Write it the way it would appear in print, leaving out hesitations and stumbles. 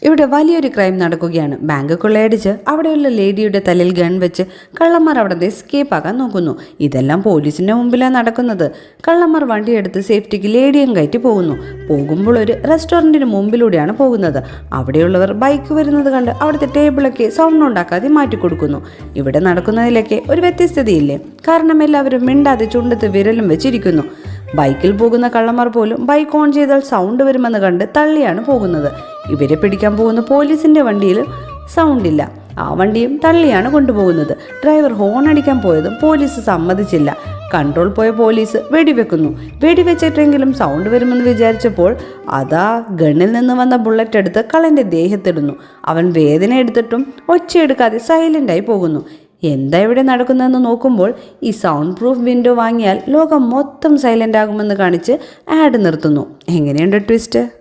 ഇവിടെ വലിയൊരു ക്രൈം നടക്കുകയാണ്. ബാങ്ക് കൊള്ളയടിച്ച് അവിടെയുള്ള ലേഡിയുടെ തലയിൽ ഗൺ വെച്ച് കള്ളന്മാർ അവിടെ എസ്കേപ്പ് ആകാൻ നോക്കുന്നു. ഇതെല്ലാം പോലീസിന്റെ മുമ്പിലാണ് നടക്കുന്നത്. കള്ളന്മാർ വണ്ടിയെടുത്ത് സേഫ്റ്റിക്ക് ലേഡിയും കയറ്റി പോകുമ്പോൾ ഒരു റെസ്റ്റോറൻറ്റിന് മുമ്പിലൂടെയാണ് പോകുന്നത്. അവിടെയുള്ളവർ ബൈക്ക് വരുന്നത് കണ്ട് അവിടുത്തെ ടേബിളൊക്കെ സൗണ്ട് ഉണ്ടാക്കാതെ മാറ്റിക്കൊടുക്കുന്നു. ഇവിടെ നടക്കുന്നതിലൊക്കെ ഒരു വ്യത്യസ്തതയില്ലേ? കാരണം എല്ലാവരും മിണ്ടാതെ ചുണ്ടത്ത് വിരലും വെച്ചിരിക്കുന്നു. ബൈക്കിൽ പോകുന്ന കള്ളന്മാർ പോലും ബൈക്ക് ഓൺ ചെയ്താൽ സൗണ്ട് വരുമെന്ന് കണ്ട് തള്ളിയാണ് പോകുന്നത്. ഇവരെ പിടിക്കാൻ പോകുന്ന പോലീസിന്റെ വണ്ടിയിൽ സൗണ്ടില്ല. ആ വണ്ടിയും തള്ളിയാണ് കൊണ്ടുപോകുന്നത്. ഡ്രൈവർ ഹോൺ അടിക്കാൻ പോയതും പോലീസ് സമ്മതിച്ചില്ല. കൺട്രോൾ പോയ പോലീസ് വെടിവെച്ചിട്ടെങ്കിലും സൗണ്ട് വരുമെന്ന് വിചാരിച്ചപ്പോൾ അതാ ഗണ്ണിൽ നിന്ന് വന്ന ബുള്ളറ്റ് എടുത്ത് കള്ളന്റെ ദേഹത്തിടുന്നു. അവൻ വേദന എടുത്തിട്ടും ഒച്ചയെടുക്കാതെ സൈലന്റായി പോകുന്നു. എന്താ ഇവിടെ നടക്കുന്നതെന്ന് നോക്കുമ്പോൾ ഈ സൗണ്ട് പ്രൂഫ് വിൻഡോ വാങ്ങിയാൽ ലോകം മൊത്തം സൈലന്റ് ആകുമെന്ന് കാണിച്ച് ആഡ് നിർത്തുന്നു. എങ്ങനെയുണ്ട് ട്വിസ്റ്റ്?